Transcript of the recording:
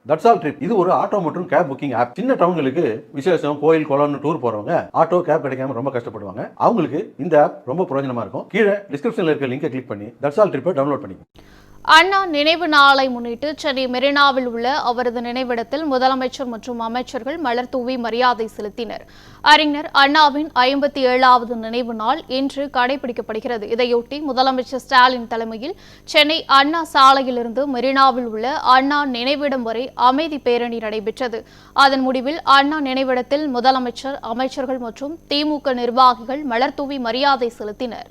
That's all trip இது ஒரு auto மற்றும் கேப் புக்கிங் ஆப். சின்ன டவுன்களுக்கு விசேஷம், கோயில், குளம்னு டூர் போறவங்க ஆட்டோ கேப் கிடைக்காம ரொம்ப கஷ்டப்படுவாங்க. அவங்களுக்கு இந்த ஆப் ரொம்ப பிரயோஜனமா இருக்கும். கீழே டிஸ்கிரிப்ஷன்ல இருக்க லிங்கை கிளிக் பண்ணி தட்ஸ் ஆல் ட்ரிப்பை டவுன்லோட் பண்ணிக்கோங்க. அண்ணா நினைவு நாளை முன்னிட்டு சென்னை மெரினாவில் உள்ள அவரது நினைவிடத்தில் முதலமைச்சர் மற்றும் அமைச்சர்கள் மலர் தூவி மரியாதை செலுத்தினர். அறிஞர் அண்ணாவின் 57வது நினைவு நாள் இன்று கடைபிடிக்கப்படுகிறது. இதையொட்டி முதலமைச்சர் ஸ்டாலின் தலைமையில் சென்னை அண்ணா சாலையிலிருந்து மெரினாவில் உள்ள அண்ணா நினைவிடம் வரை அமைதி பேரணி நடைபெற்றது. அதன் முடிவில் அண்ணா நினைவிடத்தில் முதலமைச்சர், அமைச்சர்கள் மற்றும் திமுக நிர்வாகிகள் மலர் தூவி மரியாதை செலுத்தினர்.